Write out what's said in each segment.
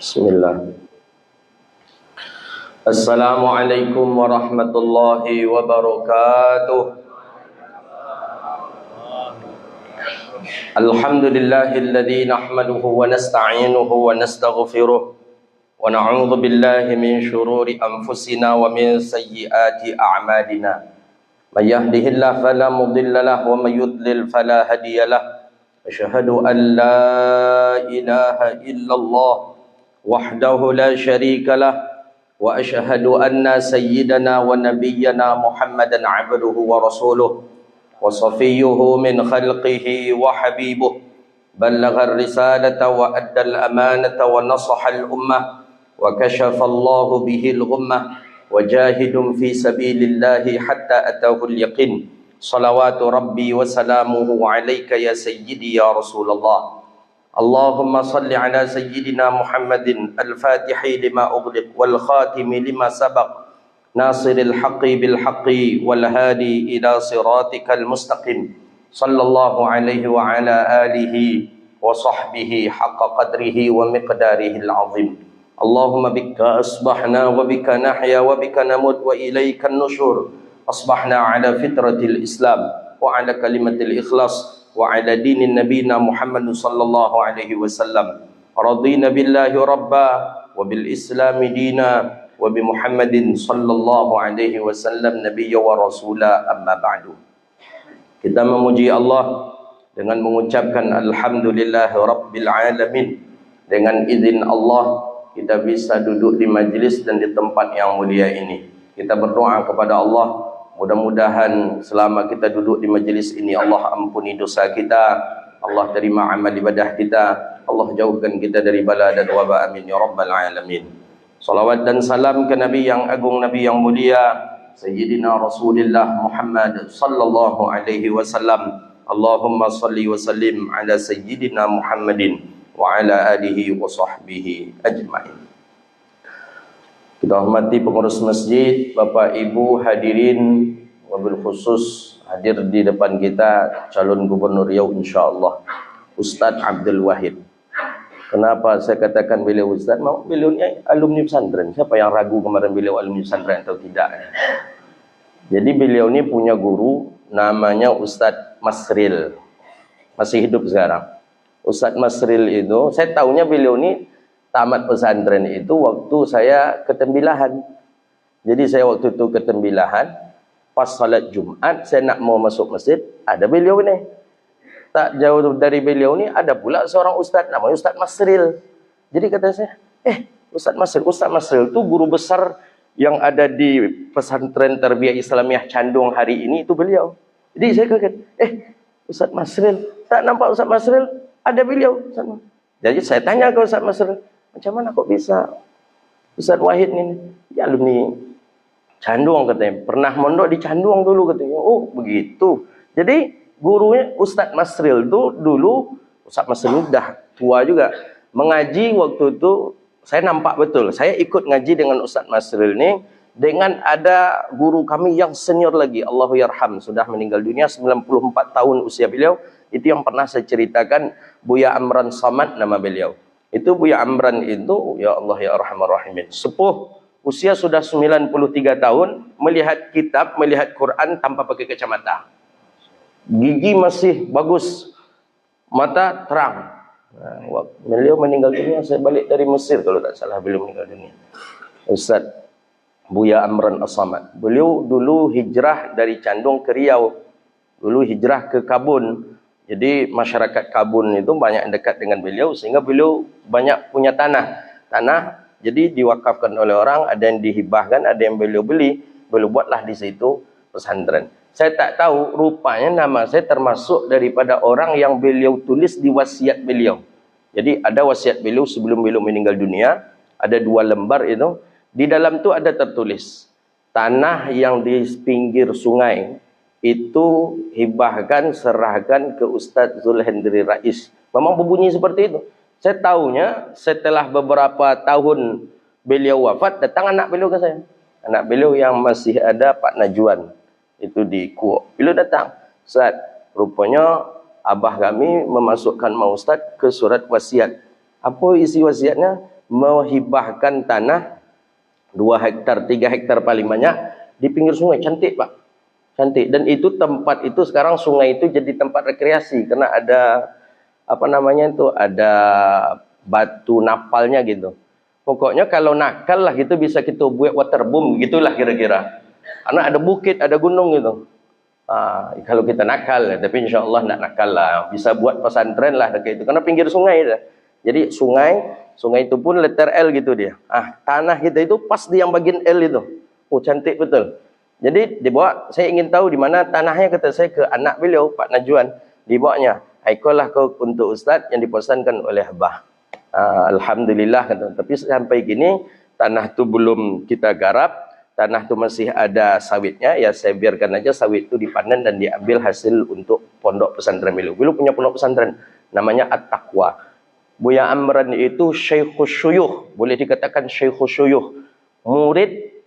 Bismillah. Assalamualaikum warahmatullahi wabarakatuh. Alhamdulillahilladzi nahmaduhu wa nasta'inuhu wa nastaghfiruh wa na'udzu billahi min shururi anfusina wa min sayyiati a'malina. May yahdihillahu fala mudilla lahu wa may yudlil fala hadiya lahu. Asyhadu an la ilaha illallah wahdahu la syarika lah wa asyhadu anna sayyidana wa nabiyyana Muhammadan abduhu wa rasuluh wa safiyyuhu min khalqihi wa habibuh ballagha ar-risalata wa adda al-amanata wa nasaha al-ummah wa kashafa Allahu bihi al-ghummah wa jahidun fi sabilillahi hatta atahu al-yaqin. Salawatu rabbi wa salamuhu alayka ya sayyidi ya Rasulullah. Allahumma salli ala sayyidina Muhammadin al-fatihi lima ughliq wal khatimi lima sabaq nasiril haqqi bil haqqi wal hadi ila siratikal mustaqim sallallahu alaihi wa ala alihi wa sahbihi haqqa qadrihi wa miqdarihi al-azim. Allahumma bika asbahna wa bika nahya wa bika namut wa ilaykan nusyur. Asbahna ala fitratil Islam wa ala kalimatil ikhlas wa ala dinin nabina Muhammad sallallahu alaihi wasallam. Radina billahi rabba wa bil islami dina wa bi Muhammadin sallallahu alaihi wasallam nabiyya wa rasula, amma ba'du. Kita memuji Allah dengan mengucapkan alhamdulillahi rabbil alamin. Dengan izin Allah kita bisa duduk di majlis dan di tempat yang mulia ini. Kita berdoa kepada Allah, mudah-mudahan selama kita duduk di majlis ini Allah ampuni dosa kita, Allah terima amal ibadah kita, Allah jauhkan kita dari bala dan wabak, amin ya rabbal alamin. Salawat dan salam ke Nabi yang agung, Nabi yang mulia, Sayyidina Rasulullah Muhammad sallallahu alaihi wasallam. Allahumma salli wa sallim ala Sayyidina Muhammadin wa ala alihi wa sahbihi ajma'in. Kita hormati pengurus masjid, Bapak Ibu hadirin, wabil khusus hadir di depan kita calon gubernur Riau insyaallah, Ustadz Abdul Wahid. Kenapa saya katakan beliau Ustadz? Beliau ini alumni pesantren. Siapa yang ragu kemarin beliau alumni pesantren atau tidak? Jadi beliau ini punya guru namanya Ustadz Masril. Masih hidup sekarang. Ustadz Masril itu, saya tahunya beliau ini tamat pesantren itu waktu saya ke Tembilahan. Jadi saya waktu itu ke Tembilahan, pas salat Jumat saya nak mau masuk masjid, ada beliau ini. Tak jauh dari beliau ini ada pula seorang ustaz namanya Ustaz Masril. Jadi kata saya, Ustaz Masril itu guru besar yang ada di pesantren Tarbiyah Islamiyah Candung hari ini, itu beliau. Jadi saya kaget, Ustaz Masril, tak nampak Ustaz Masril, ada beliau. Jadi saya tanya ke Ustaz Masril, macam mana kok bisa Ustaz Wahid ini? Ya alumni Candung katanya. Pernah mondok di Candung dulu katanya. Oh begitu. Jadi gurunya Ustaz Masril itu dulu, Ustaz Masril udah tua juga. Mengaji waktu itu saya nampak betul. Saya ikut ngaji dengan Ustaz Masril ini. Dengan ada guru kami yang senior lagi. Allahu yarham. Sudah meninggal dunia 94 tahun usia beliau. Itu yang pernah saya ceritakan. Buya Amran Samad nama beliau. Itu Buya Amran itu, ya Allah ya Arhamar Rahimin, sepuh, usia sudah 93 tahun, melihat kitab, melihat Quran tanpa pakai kacamata. Gigi masih bagus, mata terang. Nah, beliau meninggal dunia, saya balik dari Mesir kalau tak salah beliau meninggal dunia. Ustaz Buya Amran As-Samad. Beliau dulu hijrah dari Candung ke Riau. Dulu hijrah ke Kabun. Jadi masyarakat Kabun itu banyak yang dekat dengan beliau, sehingga beliau banyak punya tanah. Jadi diwakafkan oleh orang, ada yang dihibahkan, ada yang beliau beli, beliau buatlah di situ pesantren. Saya tak tahu, rupanya nama saya termasuk daripada orang yang beliau tulis di wasiat beliau. Jadi ada wasiat beliau sebelum beliau meninggal dunia, ada 2 lembar itu. Di dalam itu ada tertulis, tanah yang di pinggir sungai itu hibahkan, serahkan ke Ustadz Zulhendri Rais. Memang berbunyi seperti itu. Saya tahunya setelah beberapa tahun beliau wafat, datang anak beliau ke saya. Anak beliau yang masih ada, Pak Najwan. Itu di Kuok. Beliau datang. Ustaz, rupanya abah kami memasukkan Mak Ustaz ke surat wasiat. Apa isi wasiatnya? menghibahkan tanah 2 hektar, 3 hektar paling banyak di pinggir sungai. Cantik Pak, cantik. Dan itu tempat itu sekarang sungai itu jadi tempat rekreasi karena ada apa namanya itu, ada batu napalnya gitu. Pokoknya kalau nakal lah gitu bisa kita buat waterboom gitulah kira-kira. Karena ada bukit, ada gunung gitu. Kalau kita nakal, tapi insya Allah nak nakal lah, bisa buat pesantren lah dekat itu. Karena pinggir sungai dah. Jadi sungai itu pun letter L gitu dia. Tanah kita itu pas di yang bagian L itu. Oh cantik betul. Jadi dibawa, saya ingin tahu di mana tanahnya, kata saya ke anak beliau Pak Najwan, dibawanya. Ikolah kau untuk Ustaz yang dipesankan oleh Abah. Alhamdulillah kata. Tapi sampai kini tanah tu belum kita garap, tanah tu masih ada sawitnya. Ya saya biarkan aja sawit itu dipanen dan diambil hasil untuk pondok pesantren beliau. Beliau punya pondok pesantren namanya At-Taqwa. Buya Amran itu Syekhus Syuyuh, boleh dikatakan Syekhus Syuyuh, murid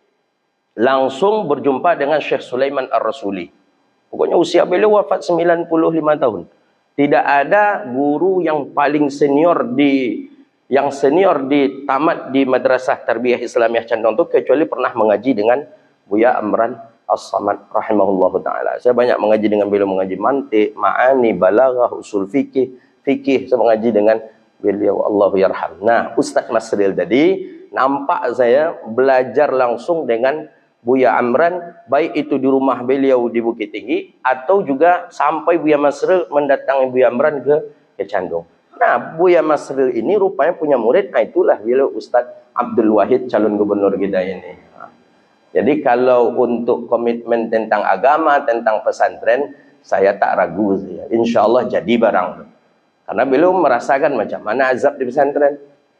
langsung berjumpa dengan Syekh Sulaiman Ar-Rasuli. Pokoknya usia beliau wafat 95 tahun. Tidak ada guru yang paling senior tamat di Madrasah Tarbiyah Islamiyah Candong itu kecuali pernah mengaji dengan Buya Amran As-Samad rahimahullahu taala. Saya banyak mengaji dengan beliau, mengaji mantiq, ma'ani, balaghah, usul fikih, saya mengaji dengan beliau, Allahu yarham. Nah, Ustaz Masril tadi nampak saya belajar langsung dengan Buya Amran, baik itu di rumah beliau di Bukit Tinggi atau juga sampai Buya Masril mendatangi Buya Amran ke Candong. Nah, Buya Masril ini rupanya punya murid, itulah beliau Ustaz Abdul Wahid, calon gubernur kita ini. Jadi kalau untuk komitmen tentang agama, tentang pesantren, saya tak ragu sih. Insya Allah jadi barang. Karena beliau merasakan macam mana azab di pesantren.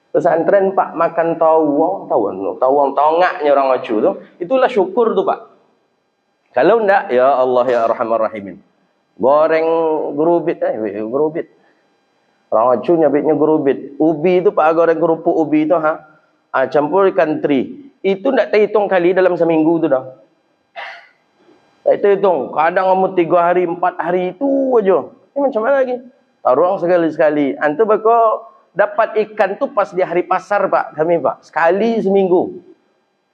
Pesantren Pak makan tawang tongaknya orang Acu tu, itulah syukur tu Pak. Kalau enggak, ya Allah ya Arhamar Rahimin. Goreng gerubit, gerubit. Orang Acu nyabitnya gerubit. Ubi itu Pak, goreng kerupuk ubi itu campur ikan teri. Itu enggak terhitung kali dalam seminggu tu dah. Tak terhitung. Kadang kamu 3 hari, 4 hari itu aja. Ini macam mana lagi? Taruang sekali-sekali. Antu bako dapat ikan tu pas di hari pasar Pak, kami Pak. Sekali seminggu.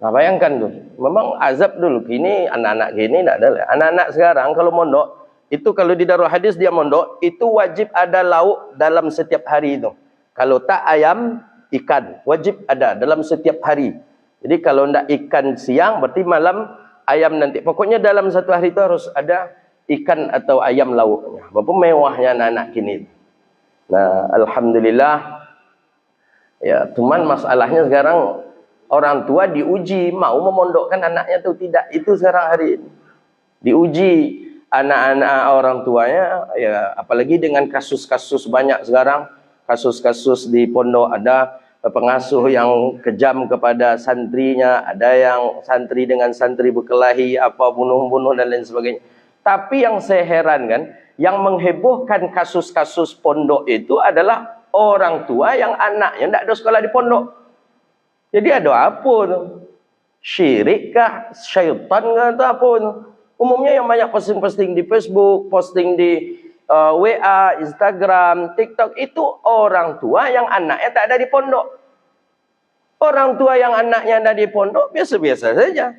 Nah bayangkan tu. Memang azab dulu. Kini anak-anak gini tak ada lah. Anak-anak sekarang kalau mondok, itu kalau di Darul Hadis dia mondok, itu wajib ada lauk dalam setiap hari itu. Kalau tak ayam, ikan. Wajib ada dalam setiap hari. Jadi kalau tak ikan siang, berarti malam ayam nanti. Pokoknya dalam satu hari itu harus ada ikan atau ayam lauknya. Berapa mewahnya anak-anak kini. Nah, alhamdulillah. Ya, cuman masalahnya sekarang orang tua diuji mau memondokkan anaknya atau tidak. Itu sekarang hari ini. Diuji anak-anak orang tuanya, ya apalagi dengan kasus-kasus banyak sekarang. Kasus-kasus di pondok, ada pengasuh yang kejam kepada santrinya, ada yang santri dengan santri berkelahi, bunuh-bunuh dan lain sebagainya. Tapi yang saya herankan, yang menghebohkan kasus-kasus pondok itu adalah orang tua yang anaknya tidak ada sekolah di pondok. Jadi ada apa tu? Syirik kah? Syaitan kah? Atau apa tu? Umumnya yang banyak posting-posting di Facebook, posting di WA, Instagram, TikTok, itu orang tua yang anaknya tak ada di pondok. Orang tua yang anaknya ada di pondok biasa-biasa saja.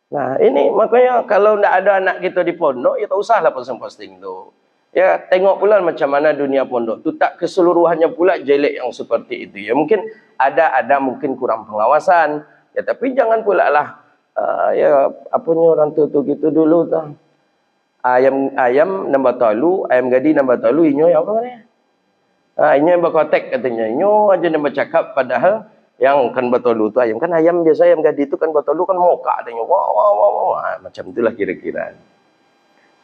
Nah ini makanya kalau tidak ada anak kita di pondok, ya tak usahlah posting-posting tu. Ya tengok pula macam mana dunia pondok tu, tak keseluruhannya pula jelek yang seperti itu. Ya mungkin ada mungkin kurang pengawasan. Ya tapi jangan pula lah ya apanya orang tu gitu dulu tu. Ayam nambah talu, ayam gadi nambah talu, inyo apa ni? Inyo yang berkotek katanya. Inyo aja nambah cakap padahal yang kan bertolu tu ayam. Kan ayam biasa, ayam gadi tu kan bertolu kan moka katanya. Wah. Macam itulah kira-kira.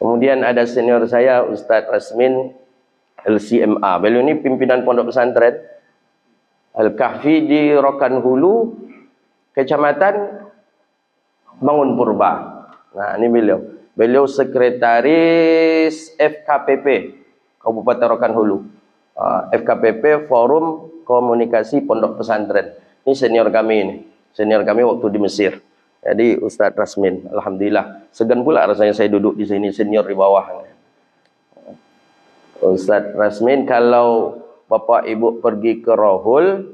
Kemudian ada senior saya, Ustaz Rasmin LCMA. Beliau ni pimpinan pondok pesantren Al-Kahfi di Rokan Hulu, Kecamatan Bangun Purba. Nah, ini beliau. Beliau sekretaris FKPP Kabupaten Rokan Hulu. FKPP Forum Komunikasi Pondok Pesantren. Ini senior kami ini. Senior kami waktu di Mesir. Jadi Ustaz Rasmin, alhamdulillah. Segan pula rasanya saya duduk di sini senior di bawah. Ustaz Rasmin, kalau Bapak Ibu pergi ke Rohul,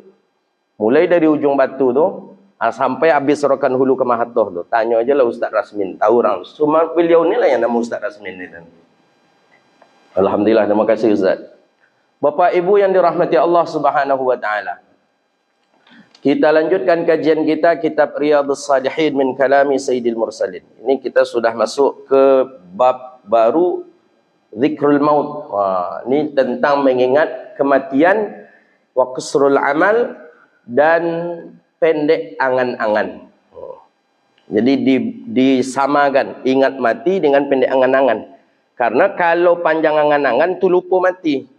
Mulai dari ujung batu tu sampai habis Rokan Hulu ke Mahatoh tu. Tanya aja lah Ustaz Rasmin, tahu orang. Cuma beliau ni lah yang nama Ustaz Rasmin ni. Alhamdulillah, terima kasih Ustaz. Bapak Ibu yang dirahmati Allah Subhanahu wa taala. Kita lanjutkan kajian kita kitab Riyadhus Shalihin min kalami Sayyidil Mursalin. Ini kita sudah masuk ke bab baru, Zikrul Maut. Ini tentang mengingat kematian, wa qasrul amal, dan pendek angan-angan. Jadi disamakan ingat mati dengan pendek angan-angan. Karena kalau panjang angan-angan tu lupa mati.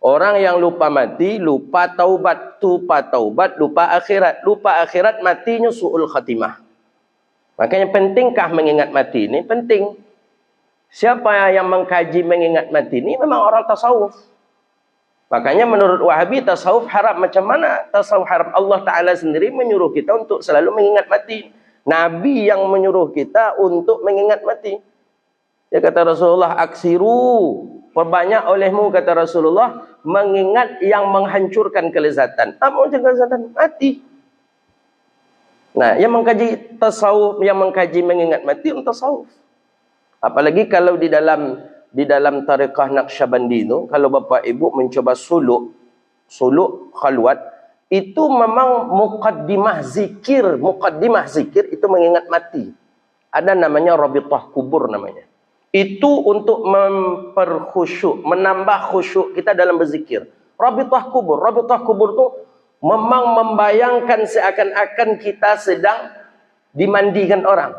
Orang yang lupa mati, lupa taubat, lupa akhirat. Lupa akhirat, matinya su'ul khatimah. Makanya pentingkah mengingat mati ini? Penting. Siapa yang mengkaji mengingat mati ini memang orang tasawuf. Makanya menurut Wahabi tasawuf haram. Macam mana tasawuf haram? Allah Ta'ala sendiri menyuruh kita untuk selalu mengingat mati. Nabi yang menyuruh kita untuk mengingat mati. Dia kata Rasulullah, aksiru, perbanyak olehmu, kata Rasulullah, mengingat yang menghancurkan kelezatan. Apa macam kelezatan? Mati. Nah, yang mengkaji tasawuf, yang mengkaji mengingat mati, untuk tasawuf. Apalagi kalau di dalam tariqah Naqsyabandi itu, kalau Bapak Ibu mencoba suluk khalwat, itu memang muqaddimah zikir itu mengingat mati. Ada namanya rabithah kubur namanya. Itu untuk memperkhusyuk, menambah khusyuk kita dalam berzikir. Rabithah kubur itu memang membayangkan seakan-akan kita sedang dimandikan orang.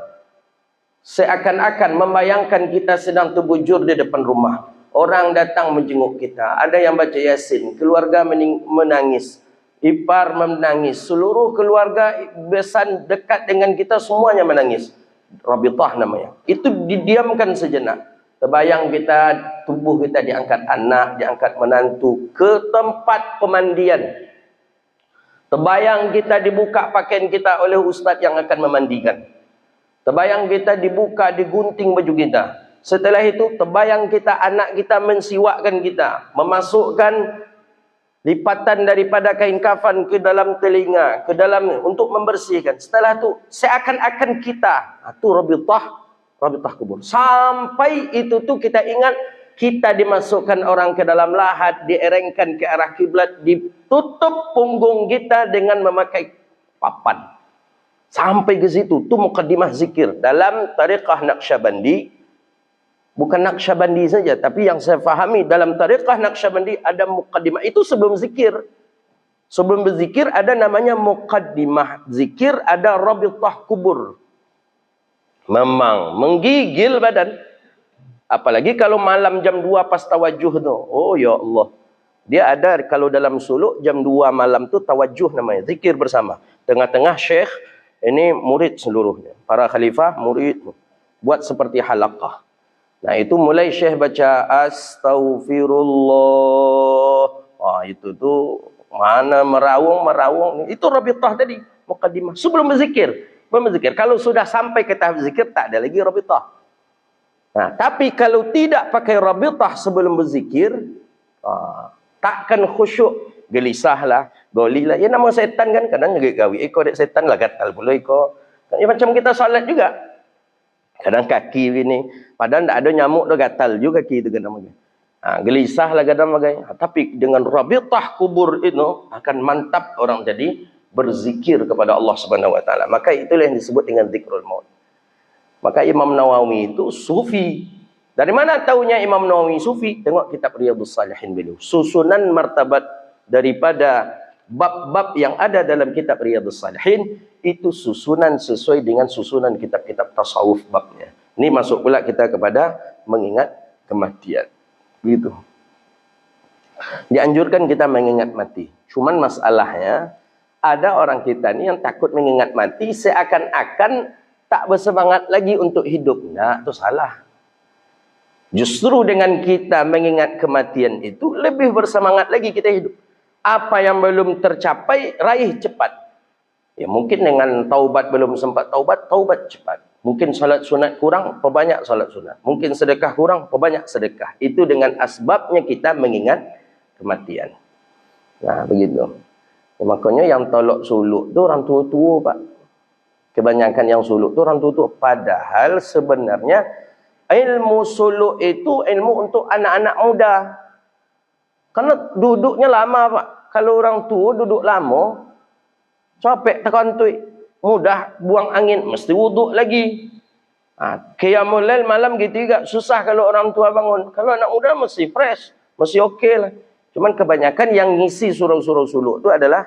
Seakan-akan membayangkan kita sedang terbujur di depan rumah. Orang datang menjenguk kita. Ada yang baca Yasin. Keluarga menangis. Ipar menangis. Seluruh keluarga besan dekat dengan kita semuanya menangis. Rabithah namanya. Itu didiamkan sejenak. Terbayang kita, tubuh kita diangkat anak, diangkat menantu ke tempat pemandian. Terbayang kita dibuka pakaian kita oleh ustaz yang akan memandikan. Terbayang kita dibuka, digunting baju kita. Setelah itu, terbayang kita, anak kita mensiwakkan kita. Memasukkan lipatan daripada kain kafan ke dalam telinga, ke dalam untuk membersihkan. Setelah itu, seakan-akan kita, itu rabithah kubur. Sampai itu tuh kita ingat, kita dimasukkan orang ke dalam lahat, dierengkan ke arah kiblat, ditutup punggung kita dengan memakai papan. Sampai ke situ, itu muqaddimah zikir. Dalam tariqah Naqsyabandi, bukan Naqsyabandi saja, tapi yang saya fahami dalam tariqah Naqsyabandi ada muqaddimah. Itu sebelum zikir. Sebelum berzikir ada namanya muqaddimah zikir, ada rabithah kubur. Memang menggigil badan. Apalagi kalau malam jam 2 pas tawajuh tu. Oh ya Allah. Dia ada kalau dalam suluk jam 2 malam tu tawajuh namanya. Zikir bersama. Tengah-tengah syekh, ini murid seluruhnya. Para khalifah, murid. Buat seperti halaqah. Nah itu mulai syekh baca astaghfirullah. Itu tu mana merawung. Itu rabithah tadi. Muqaddimah. Sebelum berzikir. Kalau sudah sampai ke tahap zikir, tak ada lagi rabithah. Nah, tapi kalau tidak pakai rabithah sebelum berzikir, takkan khusyuk. Gelisahlah, golilah. Ya nama setan kan, kadang gawi ekor setan lah, gatal pula ekor. Ya, macam kita salat juga. Kadang kaki ini, padahal tak ada nyamuk dah, gatal juga kaki itu kadang. Gelisahlah kadang bagai. Tapi dengan rabithah kubur itu akan mantap orang jadi berzikir kepada Allah Subhanahu wa taala. Maka itulah yang disebut dengan zikrul maut. Maka Imam Nawawi itu sufi. Dari mana tahunya Imam Nawawi sufi? Tengok kitab Riyadhus Shalihin beliau. Susunan martabat daripada bab-bab yang ada dalam kitab Riyadhus Shalihin itu susunan sesuai dengan susunan kitab-kitab tasawuf babnya. Ini masuk pula kita kepada mengingat kematian. Begitu. Dianjurkan kita mengingat mati. Cuman masalahnya ada orang kita ni yang takut mengingat mati seakan-akan tak bersemangat lagi untuk hidup. Nah, itu salah. Justru dengan kita mengingat kematian itu lebih bersemangat lagi kita hidup. Apa yang belum tercapai, raih cepat. Ya, mungkin dengan taubat belum sempat taubat cepat. Mungkin salat sunat kurang, perbanyak salat sunat. Mungkin sedekah kurang, perbanyak sedekah. Itu dengan asbabnya kita mengingat kematian. Nah, begitu. Makanya yang tolak suluk tu orang tua-tua, Pak. Kebanyakan yang suluk tu orang tua-tua. Padahal sebenarnya ilmu suluk itu ilmu untuk anak-anak muda. Karena duduknya lama, Pak. Kalau orang tua duduk lama, capek terkantui, mudah buang angin, mesti wuduk lagi. Qiyamul lail malam gitu juga, susah kalau orang tua bangun. Kalau anak muda mesti fresh, mesti okey lah. Cuman kebanyakan yang ngisi surau-surau suluk itu adalah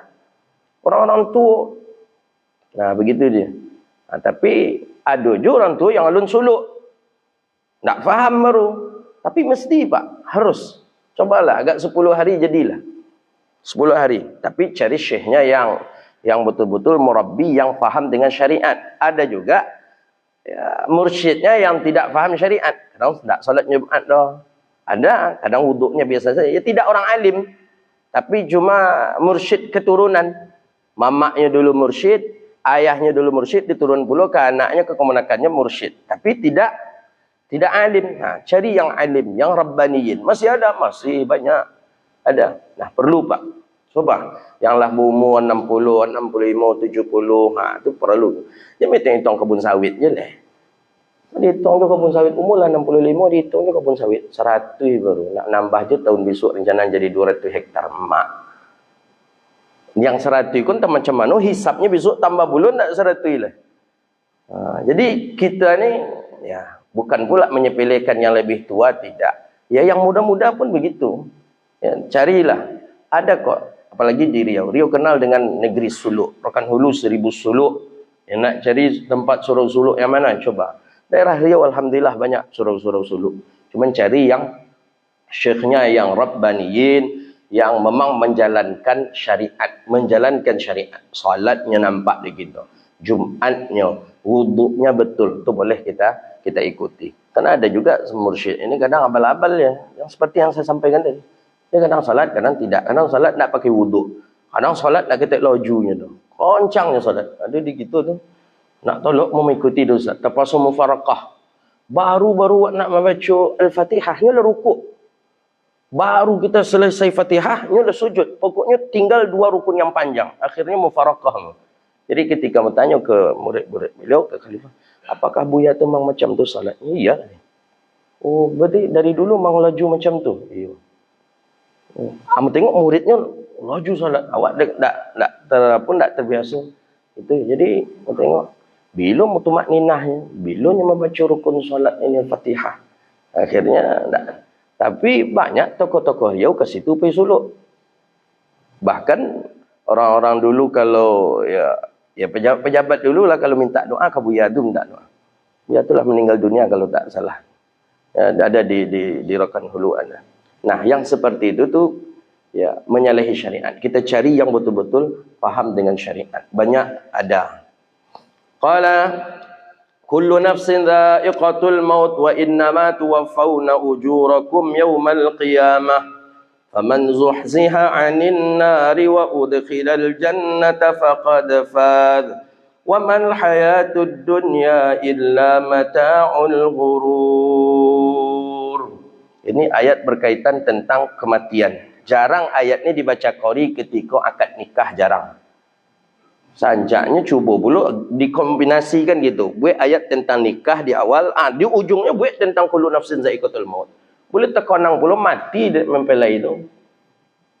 orang-orang tua. Nah, begitu dia. Tapi ada juga orang tua yang alun suluk. Tak faham baru. Tapi mesti, Pak, harus. Cobalah, agak 10 hari jadilah. 10 hari. Tapi cari syekhnya yang betul-betul murabbi, yang faham dengan syariat. Ada juga ya, mursyidnya yang tidak faham syariat. Kadang tak solat Jumaat dah. Ada, kadang wuduknya biasa saja. Ya, tidak orang alim. Tapi cuma mursyid keturunan. Mamaknya dulu mursyid, ayahnya dulu mursyid, diturun pula ke anaknya, ke kemenakannya mursyid. Tapi tidak alim. Cari yang alim, yang rabbaniyin. Masih ada, masih banyak. Ada. Nah, perlu, Pak. Coba. Yang lah berumur 60, 65, 70. Itu perlu. Dia hitung kebun sawit je lah. Dia hitung je kebun sawit. Umur lah 65, dia hitung je kebun sawit. 100 baru. Nak nambah je tahun besok rencana jadi 200 hektar. Mak. Yang 100 pun tak macam mana. Hisapnya besok tambah bulan tak 100 lah. Jadi kita ni, ya, bukan pula menyepelekan yang lebih tua, tidak. Ya, yang muda-muda pun begitu. Ya, carilah. Ada kok. Apalagi di Riau. Riau kenal dengan negeri suluk. Rokan Hulu 1000 suluk. Ya, nak cari tempat surau suluk yang mana? Coba. Daerah Riau alhamdulillah banyak surau-surau suluk. Cuma cari yang syekhnya yang rabbaniyin, yang memang menjalankan syariat. Menjalankan syariat. Salatnya nampak di kita. Jumatnya, wuduknya betul. Itu boleh kita ikuti. Karena ada juga mursyid ini kadang abal-abal ya. Yang seperti yang saya sampaikan tadi. Dia kadang salat, kadang tidak. Kadang salat nak pakai wuduk. Kadang salat nak ketik lajunya tu. Koncangnya salat. Ada di gitu tu. Nak tolak mengikuti dosa. Terpaksa mufarakah. Baru-baru nak membaca Al-Fatihah. Nya lah rukuk. Baru kita selesai Fatihah. Nya lah sujud. Pokoknya tinggal 2 rukun yang panjang. Akhirnya mufarakah. Jadi ketika bertanya ke murid-murid beliau, ke khalifah. Apakah Buya tu memang macam tu salatnya? Iya. Oh, berarti dari dulu memang laju macam tu? Iya. Kamu tengok muridnya laju salat. Awak tak terbiasa. Itu. Jadi, kamu tengok. Bila mutumak ninahnya. Bila dia membaca rukun salat ini Al-Fatihah. Akhirnya, tak. Tapi banyak tokoh-tokoh Riau ke situ pergi suluk. Bahkan, orang-orang dulu kalau, ya pejabat dulu lah kalau minta doa, ke Buya tu minta doa. Buya tu lah meninggal dunia kalau tak salah. Ya, ada di Rokan Hulu ada. Nah, yang seperti itu tuh ya menyalahi syariat. Kita cari yang betul-betul paham dengan syariat. Banyak ada. Qala kullu nafsin dha'iqatul maut wa innama tuwaffawna ujurakum yawmal qiyamah. Faman zuhziha 'anil nari wa udkhilal jannata faqad faz. Wa mal hayatud dunya illa mata'ul ghurur. Ini ayat berkaitan tentang kematian. Jarang ayat ini dibaca qori ketika akad nikah, jarang. Sanjaknya cuba dulu dikombinasikan gitu. Buat ayat tentang nikah di awal, di ujungnya buat tentang kullu nafsin za'iqatul maut. Boleh terkonang pula mati mempelai itu.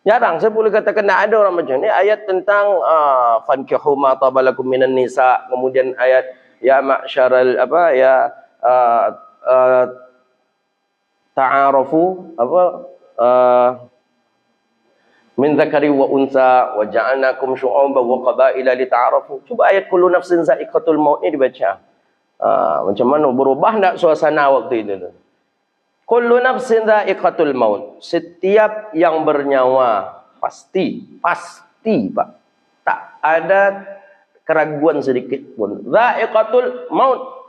Jarang saya boleh katakan tak ada orang macam ni. Ayat tentang fankihu ma tabalakum minan nisa, kemudian ayat ya ma'syaral ta'arafu min dzakari wa unsa wa ja'alnakum syu'uban wa qabaila lita'arafu. Cuba ayat kullu nafsin za'iqatul maut ni dibaca. Macam mana berubah tak suasana waktu itu tu? Kullu nafsin dha'iqatul maut. Setiap yang bernyawa pasti Pak. Tak ada keraguan sedikit pun. Dha'iqatul maut.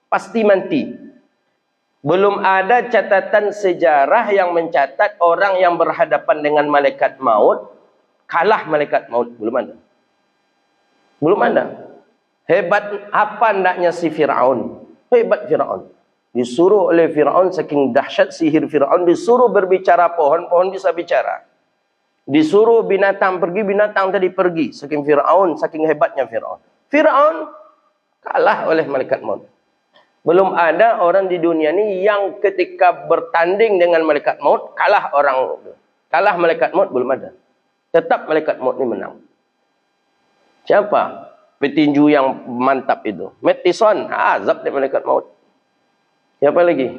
Pasti mati. Belum ada catatan sejarah yang mencatat orang yang berhadapan dengan malaikat maut kalah malaikat maut. Belum ada. Hebat apa hendaknya si Fir'aun. Hebat Fir'aun. Disuruh oleh Fir'aun, saking dahsyat sihir Fir'aun, disuruh berbicara pohon, pohon bisa bicara. Disuruh binatang pergi, binatang tadi pergi. Saking Fir'aun, saking hebatnya Fir'aun. Fir'aun kalah oleh malaikat maut. Belum ada orang di dunia ni yang ketika bertanding dengan malaikat maut, kalah malaikat maut, belum ada. Tetap malaikat maut ni menang. Siapa petinju yang mantap itu? Matt Tyson, azab dari malaikat maut. Siapa lagi?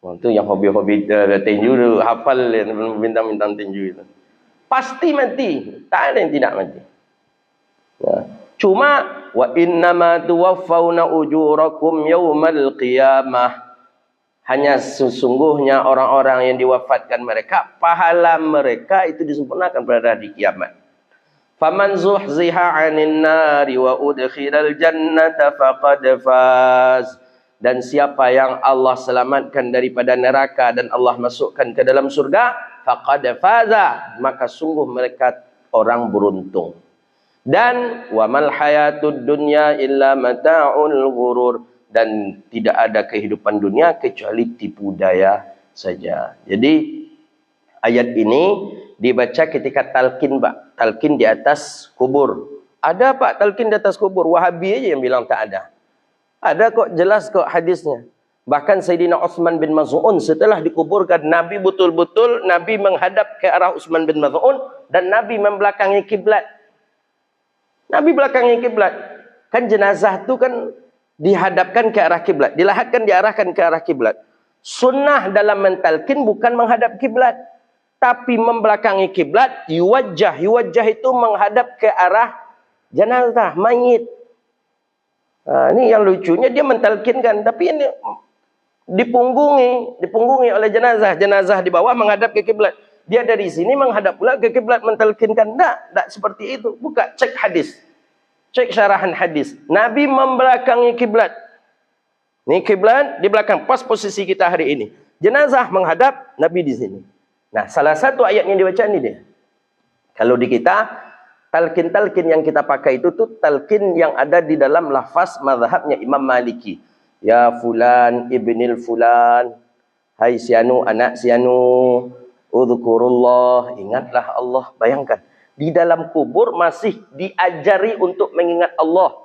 Itu yang hobi-hobi tinju tu, hafal bintang-bintang tinju itu. Pasti mati. Tak ada yang tidak mati. Ya. Cuma wa innama tuwaffawna ujurakum yaumal qiyamah. Hanya sesungguhnya orang-orang yang diwafatkan mereka, pahala mereka itu disempurnakan pada hari kiamat. Faman zuhziha 'anil nari wa udkhilal jannata faqad faz. Dan siapa yang Allah selamatkan daripada neraka dan Allah masukkan ke dalam surga, faqad faza, maka sungguh mereka orang beruntung. Dan wamal hayatud dunya illa mata'ul ghurur, dan tidak ada kehidupan dunia kecuali tipu daya saja. Jadi ayat ini dibaca ketika talqin, Pak. Talqin di atas kubur. Ada Pak talqin di atas kubur? Wahabi aja yang bilang tak ada. Ada kok, jelas kok hadisnya. Bahkan Sayyidina Utsman bin Maz'un setelah dikuburkan, Nabi betul-betul Nabi menghadap ke arah Utsman bin Maz'un dan Nabi membelakangi kiblat. Nabi belakangi kiblat. Kan jenazah itu kan dihadapkan ke arah kiblat, diarahkan ke arah kiblat. Sunnah dalam mentalkin bukan menghadap kiblat, tapi membelakangi kiblat. Yuwajjah itu menghadap ke arah jenazah, mayit. Ini yang lucunya, dia mentalkinkan, tapi ini dipunggungi oleh jenazah di bawah menghadap ke kiblat. Dia dari sini menghadap pula ke kiblat mentalkinkan. Tak seperti itu. Buka, cek hadis. Cek syarahan hadis. Nabi membelakangi kiblat. Ini kiblat di belakang, pas posisi kita hari ini. Jenazah menghadap, Nabi di sini. Nah, salah satu ayat yang dibaca ini dia. Kalau di kita, talqin yang kita pakai itu tuh talqin yang ada di dalam lafaz mazhabnya Imam Maliki. Ya fulan ibnil fulan, hai sianu anak sianu, udzukurullah, ingatlah Allah. Bayangkan, di dalam kubur masih diajari untuk mengingat Allah.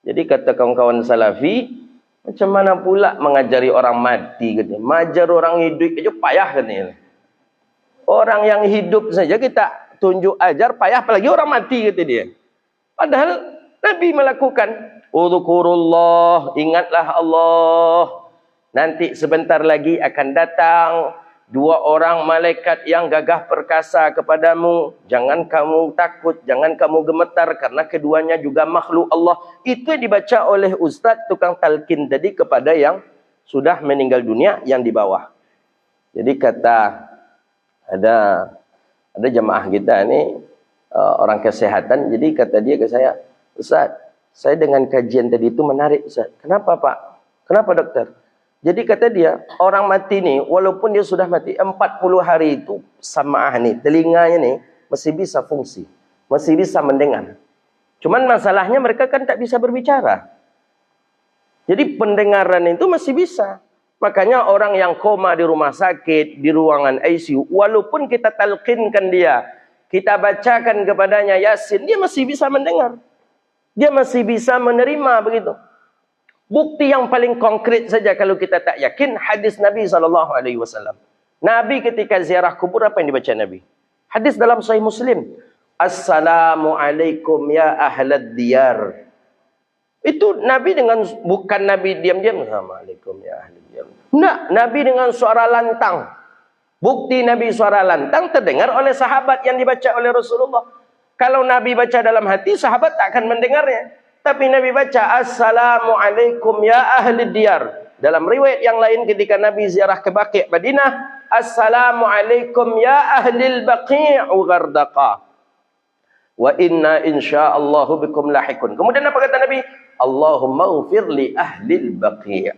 Jadi kata kawan-kawan salafi, macam mana pula mengajari orang mati katanya. Majar orang hidup aja payah katanya. Orang yang hidup saja kita tunjuk ajar payah, apalagi orang mati kata dia. Padahal Nabi melakukan udzukurullah, ingatlah Allah. Nanti sebentar lagi akan datang dua orang malaikat yang gagah perkasa kepadamu. Jangan kamu takut, jangan kamu gemetar, karena keduanya juga makhluk Allah. Itu yang dibaca oleh ustaz tukang talqin tadi kepada yang sudah meninggal dunia yang di bawah. Jadi kata ada jemaah kita ini orang kesehatan, jadi kata dia ke saya, Ustaz, saya dengan kajian tadi itu menarik Ustaz. Kenapa Pak? Kenapa dokter? Jadi kata dia, orang mati ni walaupun dia sudah mati 40 hari itu samaah ni, telinganya ni masih bisa fungsi, masih bisa mendengar. Cuman masalahnya mereka kan tak bisa berbicara. Jadi pendengaran itu masih bisa. Makanya orang yang koma di rumah sakit, di ruangan ICU, walaupun kita talqinkan dia, kita bacakan kepadanya Yasin, dia masih bisa mendengar. Dia masih bisa menerima begitu. Bukti yang paling konkret saja kalau kita tak yakin, hadis Nabi SAW. Nabi ketika ziarah kubur, apa yang dibaca Nabi? Hadis dalam Sahih Muslim. Assalamualaikum ya ahlad diyar. Itu Nabi dengan, bukan Nabi diam-diam. Assalamualaikum ya ahlad diyar. Tidak, Nabi dengan suara lantang. Bukti Nabi suara lantang terdengar oleh sahabat yang dibaca oleh Rasulullah. Kalau Nabi baca dalam hati, sahabat tak akan mendengarnya. Tapi Nabi baca, Assalamualaikum ya ahli diyar. Dalam riwayat yang lain ketika Nabi ziarah ke Baqi' Madinah, Assalamualaikum ya ahli al-Baqi' Ghardaqa. Wa inna insya'allahu bikum lahikun. Kemudian apa kata Nabi? Allahumma ghfir li ahli al-Baqi'.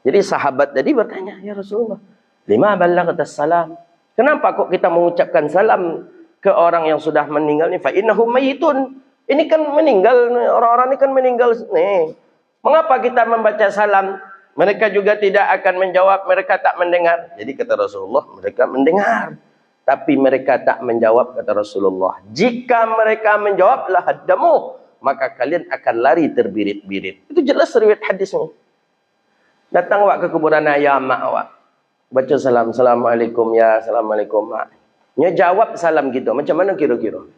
Jadi sahabat tadi bertanya, ya Rasulullah, lima ballaghatas salam. Kenapa kok kita mengucapkan salam ke orang yang sudah meninggal ni? Fa innahum mayitun. Ini kan meninggal, orang-orang ini kan meninggal nih. Mengapa kita membaca salam? Mereka juga tidak akan menjawab, mereka tak mendengar. Jadi kata Rasulullah, mereka mendengar, tapi mereka tak menjawab, kata Rasulullah. Jika mereka menjawab, la haddamu, maka kalian akan lari terbirit-birit. Itu jelas riwayat hadisnya. Datang awak ke kuburan ayah mak awak. Baca salam, assalamualaikum ya, assalamualaikum mak. Nya jawab salam gitu. Macam mana kira-kira?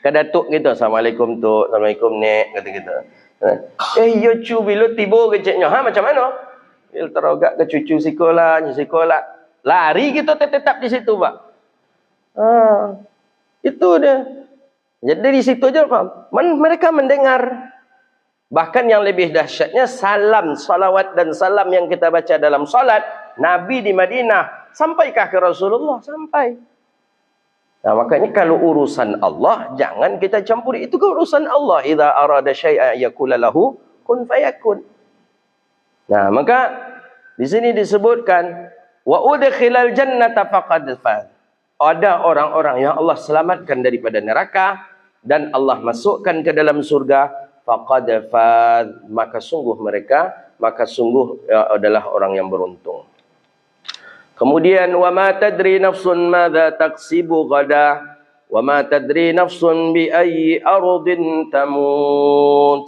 Ke datuk gitu, assalamualaikum tu, assalamualaikum nek, kata kita. Ya cu bila tiba keceknya, macam mana? Dia terogak ke cucu sekolah, lari kita tetap di situ, Pak. Itu dia. Jadi di situ aja, Pak. Mereka mendengar. Bahkan yang lebih dahsyatnya, salam, salawat dan salam yang kita baca dalam salat Nabi di Madinah, sampaikah ke Rasulullah? Sampai. Nah, makanya kalau urusan Allah, jangan kita campuri. Itu urusan Allah. Idza arada syai'an yaqula lahu kun fayakun. Nah, maka di sini disebutkan wa udkhilal jannata faqad faz. Ada orang-orang yang Allah selamatkan daripada neraka dan Allah masukkan ke dalam surga, faqad faz, maka sungguh adalah orang yang beruntung. Kemudian wa ma tadri nafsun madza taksibu ghada wa ma tadri nafsun bi ayyi ardin tamut.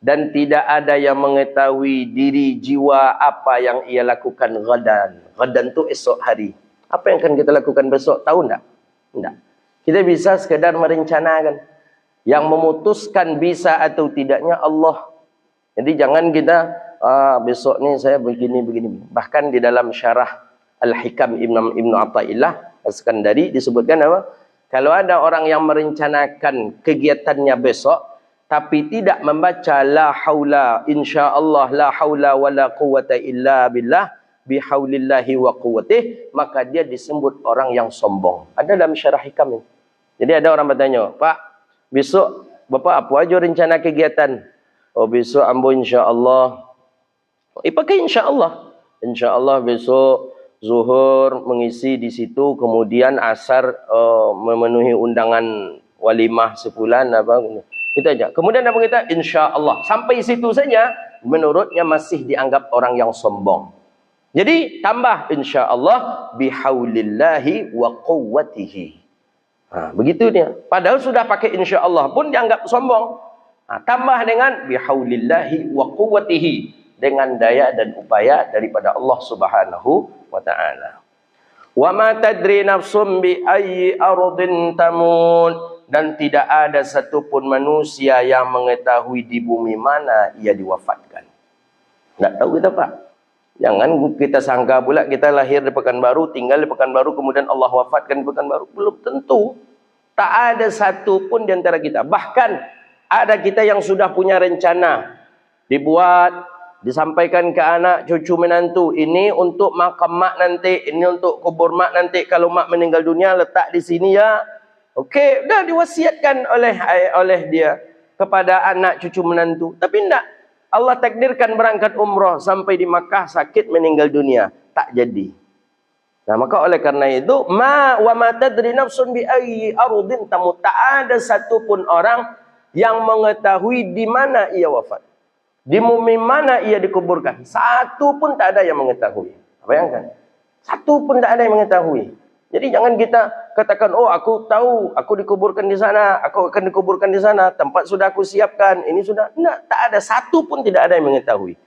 Dan tidak ada yang mengetahui diri jiwa apa yang ia lakukan ghadan. Ghadan tu esok hari. Apa yang akan kita lakukan besok, tahu enggak? Enggak. Kita bisa sekadar merencanakan. Yang memutuskan bisa atau tidaknya Allah. Jadi jangan kita besok ni saya begini. Bahkan di dalam syarah Al-Hikam Ibnu Athaillah As-Sakandari disebutkan apa? Kalau ada orang yang merencanakan kegiatannya besok tapi tidak membaca la haula insyaallah la haula wala quwata illa billah bihaulillahi wa quwwatih, maka dia disebut orang yang sombong. Ada dalam syarah Hikam ini. Jadi ada orang bertanya, "Pak, besok Bapak apa aja rencana kegiatan?" "Oh, besok ambo insyaallah." Pakai insyaallah. Insyaallah besok Zuhur mengisi di situ, kemudian asar memenuhi undangan walimah sebulan apa kita aja. Kemudian apa kita? Insyaallah. Sampai situ saja menurutnya masih dianggap orang yang sombong. Jadi tambah insyaallah bihaulillahi wa quwwatihi. Begitu dia. Padahal sudah pakai insyaallah pun dianggap sombong. Tambah dengan bihaulillahi wa quwwatihi, dengan daya dan upaya daripada Allah Subhanahu wa ta'ala. Wa ma tadri nafsum bi ayyi ardin tamut, dan tidak ada satupun manusia yang mengetahui di bumi mana ia diwafatkan. Tak tahu kita, Pak. Jangan kita sangka pula kita lahir di Pekanbaru, tinggal di Pekanbaru, kemudian Allah wafatkan di Pekanbaru. Belum tentu. Tak ada satupun di antara kita. Bahkan ada kita yang sudah punya rencana dibuat, disampaikan ke anak, cucu, menantu. Ini untuk makam mak nanti, ini untuk kubur mak nanti. Kalau mak meninggal dunia, letak di sini ya. Okey, dah diwasiatkan oleh dia kepada anak, cucu, menantu. Tapi tidak. Allah takdirkan berangkat umrah sampai di Makkah sakit meninggal dunia. Tak jadi. Nah, maka oleh karena itu, wa ma tadri nafsun bi ayyi ardin tamut. Tak ada satupun orang yang mengetahui di mana ia wafat. Di bumi mana ia dikuburkan. Satu pun tak ada yang mengetahui. Bayangkan. Satu pun tak ada yang mengetahui. Jadi jangan kita katakan, oh aku tahu, aku dikuburkan di sana, aku akan dikuburkan di sana, tempat sudah aku siapkan, ini sudah. Tidak, tak ada. Satu pun tidak ada yang mengetahui.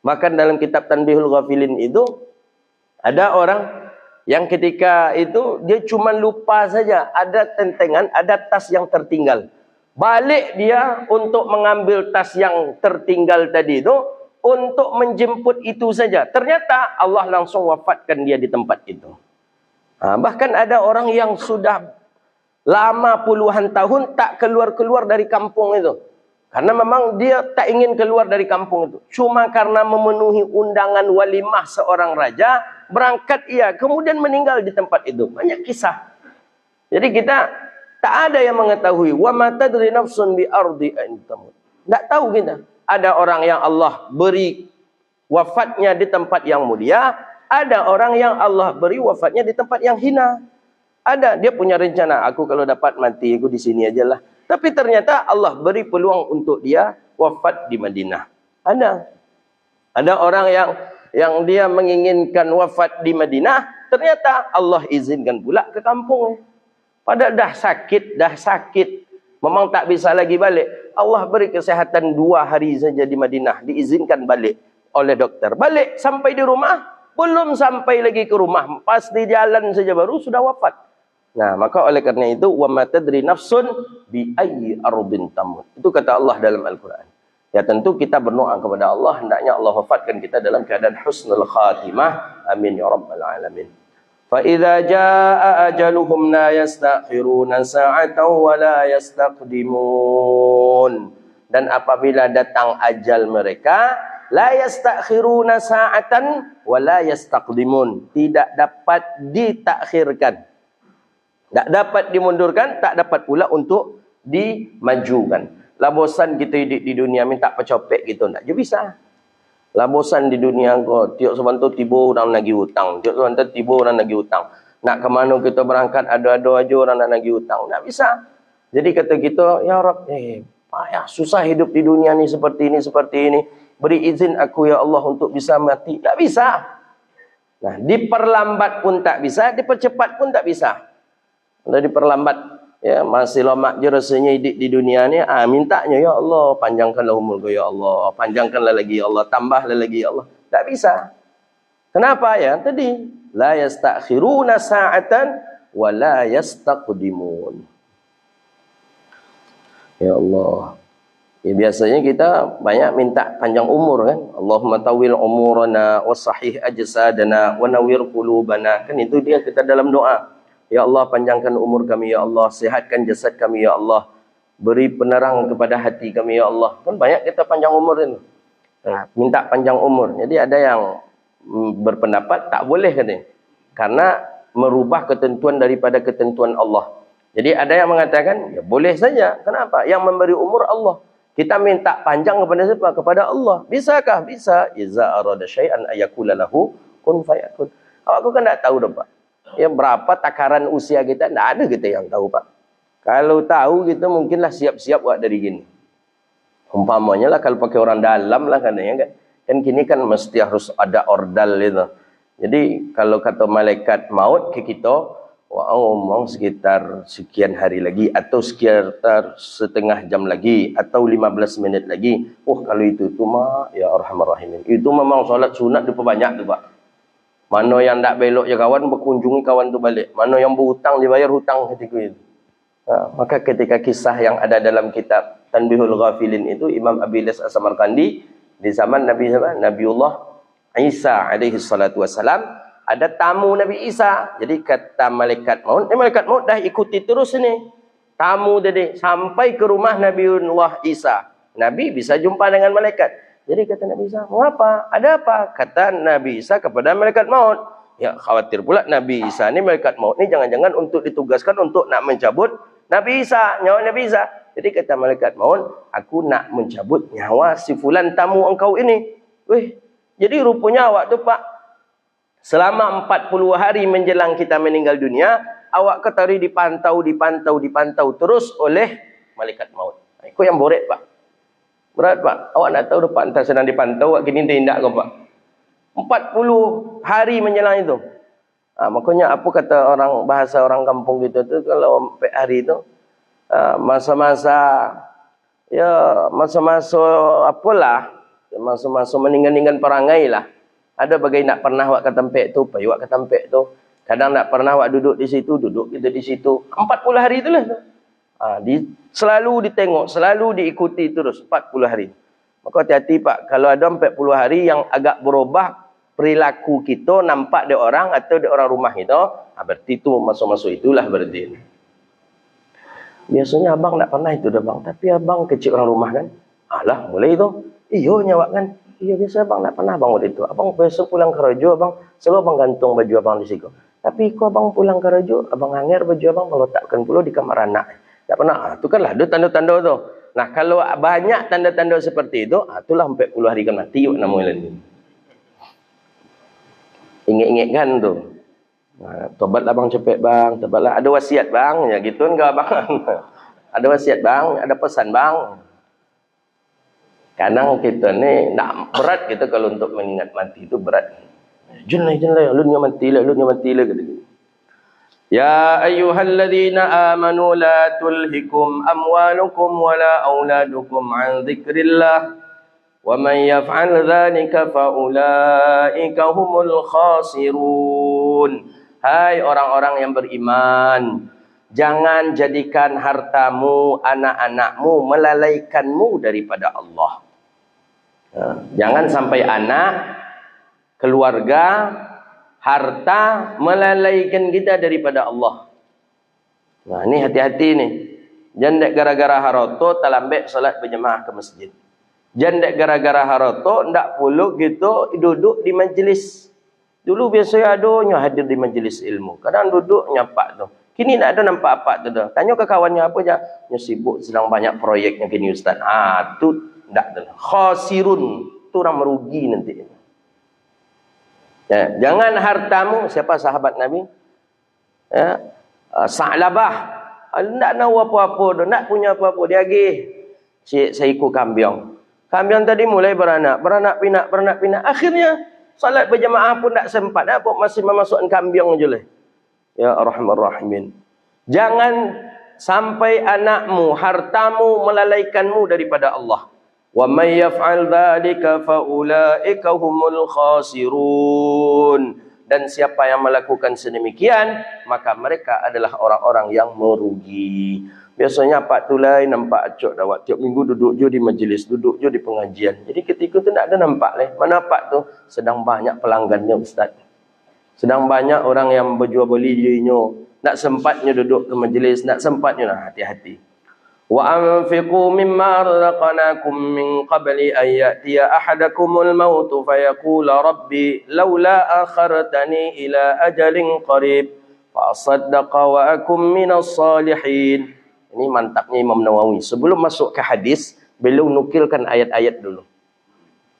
Bahkan dalam kitab Tanbihul Ghafilin itu, ada orang yang ketika itu, dia cuma lupa saja. Ada tentengan, ada tas yang tertinggal. Balik dia untuk mengambil tas yang tertinggal tadi itu, untuk menjemput itu saja. Ternyata Allah langsung wafatkan dia di tempat itu. Bahkan ada orang yang sudah lama puluhan tahun tak keluar-keluar dari kampung itu. Karena memang dia tak ingin keluar dari kampung itu. Cuma karena memenuhi undangan walimah seorang raja, berangkat ia, kemudian meninggal di tempat itu. Banyak kisah. Jadi kita tak ada yang mengetahui. Wa ma tadri nafsun bi ardi ain tamut. Tak tahu kita. Ada orang yang Allah beri wafatnya di tempat yang mulia, ada orang yang Allah beri wafatnya di tempat yang hina. Ada, dia punya rencana, aku kalau dapat mati aku di sini ajalah. Tapi ternyata Allah beri peluang untuk dia wafat di Madinah. Ada. Ada orang yang dia menginginkan wafat di Madinah, ternyata Allah izinkan pula ke kampung. Padahal dah sakit. Memang tak bisa lagi balik. Allah beri kesehatan 2 hari saja di Madinah. Diizinkan balik oleh dokter. Balik sampai di rumah, belum sampai lagi ke rumah. Pas di jalan saja baru sudah wafat. Nah, maka oleh karena itu, wa ma tadri nafsun bi ayyi ardin tamut. Itu kata Allah dalam Al-Quran. Ya tentu kita berdoa kepada Allah, hendaknya Allah wafatkan kita dalam keadaan husnul khatimah. Amin ya rabbal alamin. Fa idza jaa ajaluhum la yastakhiruna sa'atan wa la yastaqdimun. Dan apabila datang ajal mereka, la yastakhiruna sa'atan wa la yastaqdimun. Tidak dapat ditakhirkan. Tak dapat dimundurkan, tak dapat pula untuk dimajukan. Lah bosan kita hidup di dunia minta pecopek gitu, tak je bisa. Lah bosan di dunia kau, tiap sebentar tiba orang nagih hutang, tiap sebentar tiba orang nagih hutang. Nak ke mana kita berangkat ada-ada aja orang nak nagih hutang, tak bisa. Jadi kata kita, ya Rabb, payah susah hidup di dunia ni seperti ini. Beri izin aku ya Allah untuk bisa mati. Tak bisa. Nah, diperlambat pun tak bisa, dipercepat pun tak bisa. Kalau diperlambat, ya masih lama je rasanya hidup di dunia ni, mintanya ya Allah, panjangkanlah umurku ya Allah, panjangkanlah lagi ya Allah, tambahlah lagi ya Allah. Tak bisa. Kenapa ya? Tadi, la yastakhiruna sa'atan wa la yastaqdimun. Ya Allah. Ya, biasanya kita banyak minta panjang umur kan. Allahumma tawil umurana wa sahih ajsadana wa nawwir qulubana. Kan itu dia kita dalam doa. Ya Allah, panjangkan umur kami ya Allah, sihatkan jasad kami ya Allah, beri penerang kepada hati kami ya Allah. Kan banyak kita panjang umur ini. Nah, minta panjang umur. Jadi ada yang berpendapat tak boleh katanya. Karena merubah ketentuan daripada ketentuan Allah. Jadi ada yang mengatakan, ya boleh saja. Kenapa? Yang memberi umur Allah. Kita minta panjang kepada siapa? Kepada Allah. Bisakah? Bisa. Iza arada syai'an ayakula lahu kun fayakun. Aku kan tak tahu dah Pak. Ya berapa takaran usia kita, tak ada kita yang tahu Pak. Kalau tahu kita mungkinlah siap-siap buat dari gini. Umpamanya lah kalau pakai orang dalam lah katanya kan. Kan kini kan mesti harus ada ordal itu. Jadi kalau kata malaikat maut ke kita, mau sekitar sekian hari lagi atau sekitar setengah jam lagi atau 15 minit lagi. Kalau itu mah ya Arhamar Rahimin. Itu memang solat sunat diperbanyak tu Pak. Mana yang tak belok je kawan, berkunjungi kawan tu balik. Mana yang berhutang, dibayar hutang ketika itu. Maka ketika kisah yang ada dalam kitab Tanbihul Ghafilin itu, Imam Abi Ilyas As-Samarqandi, di zaman Nabiullah Isa alaihi salatu wassalam, ada tamu Nabi Isa. Jadi kata malaikat maut, malaikat maut dah ikuti terus ni. Tamu tadi, sampai ke rumah Nabiullah Isa. Nabi bisa jumpa dengan malaikat. Jadi kata Nabi Isa, mengapa? Ada apa? Kata Nabi Isa kepada malaikat maut. Ya khawatir pula Nabi Isa ni, malaikat maut ni jangan-jangan untuk ditugaskan untuk nak mencabut Nabi Isa, nyawa Nabi Isa. Jadi kata malaikat maut, aku nak mencabut nyawa si fulan tamu engkau ini. Jadi rupanya awak tu Pak, selama 40 hari menjelang kita meninggal dunia, awak ketahui dipantau terus oleh malaikat maut. Itu yang borek Pak. Berat Pak. Awak nak tahu depan entah sedang dipantau, awak kini tindak kau Pak. 40 hari menjelang itu. Makanya apa kata bahasa orang kampung gitu tu, kalau 4 hari itu masa-masa apalah, masa-masa meninggal-ninggal perangai lah. Ada bagai nak pernah awak ke tempat tu, pergi awak ke tempat tu. Kadang nak pernah awak duduk di situ, duduk kita di situ. 40 hari itulah tu. Selalu ditengok, selalu diikuti terus 40 hari. Maka hati-hati Pak, kalau ada 40 hari yang agak berubah perilaku kita, nampak dia orang atau dia orang rumah kita, berarti itu masuk-masuk itulah berarti. Biasanya abang tak pernah itu dah bang, tapi abang kecil orang rumah kan. Alah, boleh itu. Iyo nyawak kan. Iya biasa abang tak pernah bang waktu itu. Abang besok pulang ke Rajo, abang selalu abang gantung baju abang di situ. Tapi kau abang pulang ke Rajo, abang hanger baju abang meletakkan pula di kamar anak. Tak pernah. Itu kan lah ada tanda-tanda tu. Nah, kalau banyak tanda-tanda seperti itu, itulah 40 hari kan mati namanya lagi. Ingat-ingat kan tu. Tobatlah bang cepet bang, tobatlah. Ada wasiat bang, ya gitu enggak bang. Ada wasiat bang, ada pesan bang. Kadang kita ni nak berat kita kalau untuk mengingat mati itu berat. Jenlah, lu ni mati lah kata. Ya ayyuhalladzina amanu la tulhikum amwalukum wala auladukum an dzikrillah wa man yaf'al dzalika fa ulaika humul khasirun. Hai orang-orang yang beriman, jangan jadikan hartamu, anak-anakmu melalaikanmu daripada Allah. Jangan sampai anak, keluarga, harta melalaikan kita daripada Allah. Nah, ni hati-hati ni. Jangan dek gara-gara haroto talambek salat berjemaah ke masjid. Jangan dek gara-gara haroto ndak puluk gitu duduk di majlis. Dulu biasa adanya hadir di majlis ilmu. Kadang duduk nyapak tu. Kini tak ada nampak apa tu dah. Tanya ke kawannya apa je? Nya sibuk sedang banyak proyeknya kini ustaz. Tu ndak tu. Khasirun, tu orang merugi nanti. Ya, jangan hartamu, siapa sahabat Nabi? Ya, Sa'labah. Ndak tahu apa-apa dah, ndak punya apa-apa, dia agih. Seekor kambing. Kambing tadi mulai beranak pinak. Akhirnya salat berjemaah pun tak sempat, apa masih memasukkan kambing je lah. Ya Arhamar Rahimin. Jangan sampai anakmu, hartamu melalaikanmu daripada Allah. Wa may yaf'al dzalika fa ulaika humul khasirun. Dan siapa yang melakukan sedemikian, maka mereka adalah orang-orang yang merugi. Biasanya Pak Tulai nampak acok dah, tiap minggu duduk je di majlis, duduk je di pengajian. Jadi ketika tu tak ada nampak leh. Mana Pak tu sedang banyak pelanggannya ustaz. Sedang banyak orang yang berjual beli dirinya, nak sempatnya duduk ke majlis, nak sempatnya lah, hati-hati. Wa anfiqu mimma razaqnakum min qabli an ya'tiya ahadakumul maut fayaqula rabbi laula akhartani ila ajalin qarib fa asaddaqa wa akum minas salihin. Ini mantapnya Imam Nawawi. Sebelum masuk ke hadis, beliau nukilkan ayat-ayat dulu.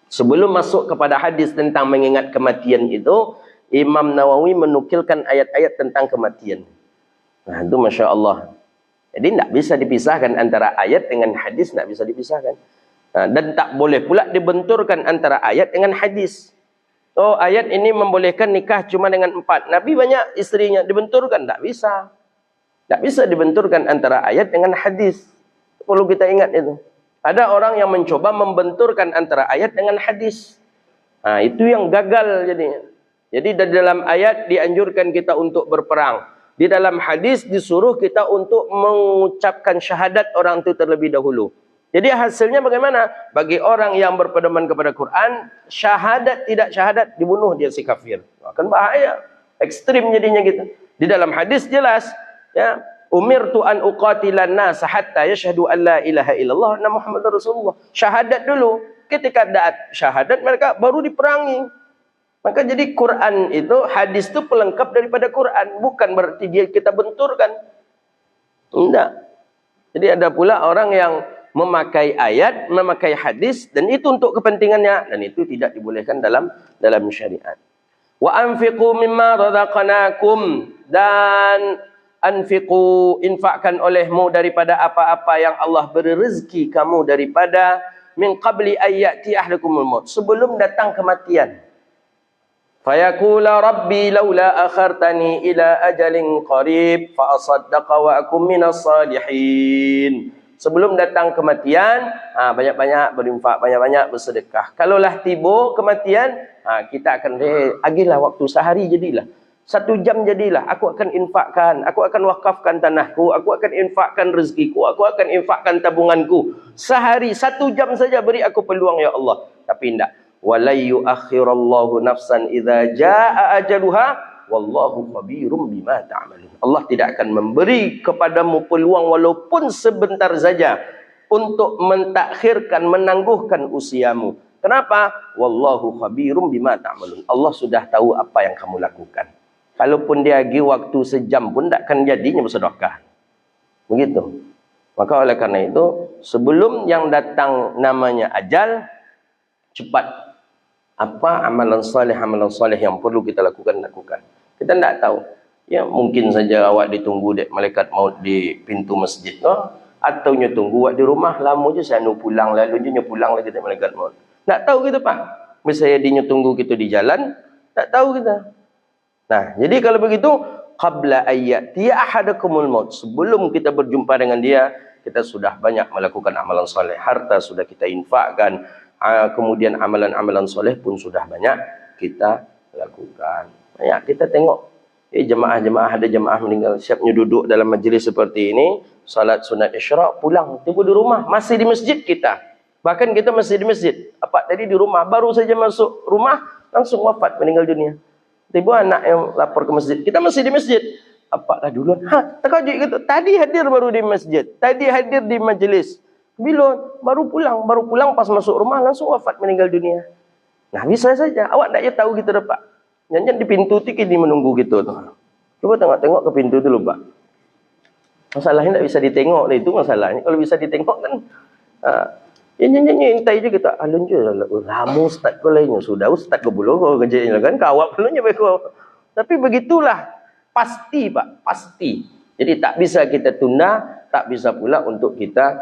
Sebelum masuk kepada hadis tentang mengingat kematian itu, Imam Nawawi menukilkan ayat-ayat tentang kematian. Nah, itu Masya Allah. Jadi tidak bisa dipisahkan antara ayat dengan hadis, tidak bisa dipisahkan. Nah, dan tak boleh pula dibenturkan antara ayat dengan hadis. Oh, ayat ini membolehkan nikah cuma dengan 4. Nabi banyak istrinya, dibenturkan, tak bisa. Tak bisa dibenturkan antara ayat dengan hadis. Perlu kita ingat itu. Ada orang yang mencoba membenturkan antara ayat dengan hadis. Nah, itu yang gagal jadinya. Jadi di dalam ayat dianjurkan kita untuk berperang. Di dalam hadis disuruh kita untuk mengucapkan syahadat orang itu terlebih dahulu. Jadi hasilnya bagaimana? Bagi orang yang berpedoman kepada Quran, syahadat tidak syahadat, dibunuh dia si kafir. Akan bahaya. Ekstrim jadinya gitu. Di dalam hadis jelas, ya, umirtu an uqatilan nas hatta yashhadu an la ilaha illallah wa Muhammadar Rasulullah. Syahadat dulu. Ketika ada syahadat mereka baru diperangi. Maka jadi Quran itu, hadis itu pelengkap daripada Quran. Bukan berarti dia kita benturkan. Tidak. Jadi ada pula orang yang memakai ayat, memakai hadis, dan itu untuk kepentingannya. Dan itu tidak dibolehkan dalam syariat. Wa anfiqu mimma razaqnakum. Dan anfiqu, infakkan olehmu daripada apa-apa yang Allah beri rezeki kamu daripada min qabli ayyati ahdakumul maut. Sebelum datang kematian. Fayaqula rabbi laula akhartani ila ajalin qarib fa asaddaqa wa akum minas salihin. Sebelum datang kematian, banyak-banyak berinfak, banyak-banyak bersedekah. Kalaulah tiba kematian, kita akan agilah waktu sehari jadilah. 1 jam jadilah, aku akan infakkan, aku akan wakafkan tanahku, aku akan infakkan rezekiku, aku akan infakkan tabunganku. Sehari 1 jam saja beri aku peluang ya Allah. Tapi tidak. Walai yuakhirallahu nafsan idza jaa ajaluha wallahu khabirum bima ta'malun. Allah tidak akan memberi kepadamu peluang walaupun sebentar saja untuk mentakhirkan, menangguhkan usiamu. Kenapa? Wallahu khabirum bima ta'malun. Allah sudah tahu apa yang kamu lakukan. Kalaupun dia bagi waktu sejam pun tak akan jadinya bersedekah. Begitu. Maka oleh karena itu, sebelum yang datang namanya ajal, cepat. Apa amalan salih yang perlu kita lakukan. Kita tidak tahu. Ya, mungkin saja awak ditunggu dek malaikat maut di pintu masjid. Atau nyo tunggu di rumah lama je saya pulang lalu je nyo pulang lagi tak malaikat maut. Nak tahu kita Pak? Misalnya dia tunggu kita di jalan, tak tahu kita. Nah, jadi kalau begitu qabla ayyati ahadakumul maut, sebelum kita berjumpa dengan dia, kita sudah banyak melakukan amalan soleh, harta sudah kita infakkan, kemudian amalan-amalan soleh pun sudah banyak kita lakukan. Banyak kita tengok jemaah-jemaah, ada jemaah meninggal siapnya duduk dalam majlis seperti ini, salat sunat isyraq, pulang tiba di rumah, masih di masjid kita. Bahkan kita masih di masjid. Apa tadi di rumah, baru saja masuk rumah langsung wafat, meninggal dunia. Tiba anak yang lapor ke masjid, kita masih di masjid. Apalah duluan. Terkejut gitu. Tadi hadir baru di masjid. Tadi hadir di majlis. Bila baru pulang pas masuk rumah langsung wafat, meninggal dunia. Nah, bisa saja. Awak tak tahu kita dapat. Jangan di pintu tiki di menunggu gitu tu. Coba tengok ke pintu dulu, Pak. Masalahnya tak bisa ditengok lah, itu masalahnya. Kalau bisa ditengok kan intai je kita. Alun je lama ustaz ko lainnya. Sudah ustaz ko belum ko kerjanya kan kawak penuhnya beko. Tapi begitulah. Pasti Pak, pasti. Jadi tak bisa kita tunda, tak bisa pula untuk kita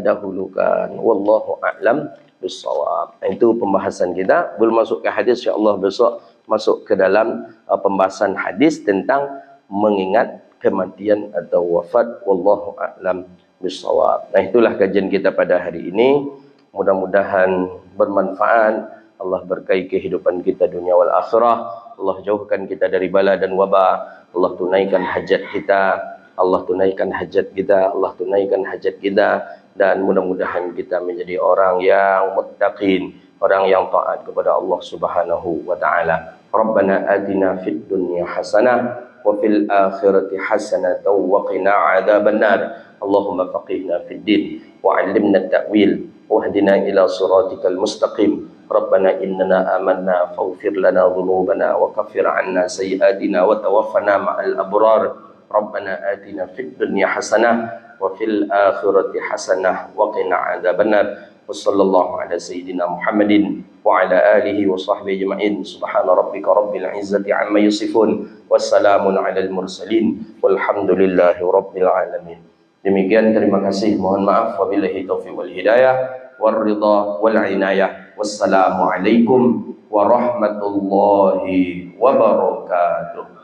dahulukan. Wallahu a'lam bissawab. Itu pembahasan kita. Belum masuk ke hadis, insya-Allah besok masuk ke dalam pembahasan hadis tentang mengingat kematian atau wafat. Wallahu a'lam bissawab. Nah, itulah kajian kita pada hari ini. Mudah-mudahan bermanfaat. Allah berkahi kehidupan kita dunia wal akhirah. Allah jauhkan kita dari bala dan wabah. Allah tunaikan hajat kita. Allah tunaikan hajat kita. Allah tunaikan hajat kita. Dan mudah-mudahan kita menjadi orang yang muttaqin, orang yang taat kepada Allah Subhanahu wa taala. Rabbana atina fid dunya hasanah wa fil akhirati hasanah wa qina adzabannar. Allahumma faqihna fid din wa 'allimna at-ta'wil wahdina ila siratikal mustaqim. Rabbana innana amanna faghfir lana dhunubana wa kaffir 'anna sayyi'atina wa tawaffana ma'al abrar. Rabbana atina fid dunya hasanah wa fil akhirati hasanah wa qina adzabannar. Wassallallahu ala sayyidina Muhammadin wa ala alihi wa sahbihi ajma'in. Subhana rabbika rabbil izzati amma yasifun. Wassalamun alal mursalin. Walhamdulillahi rabbil alamin. Demikian, terima kasih. Mohon maaf. Wabillahi taufiq wal hidayah wal ridha wal inayah. Wassalamualaikum warahmatullahi wabarakatuh.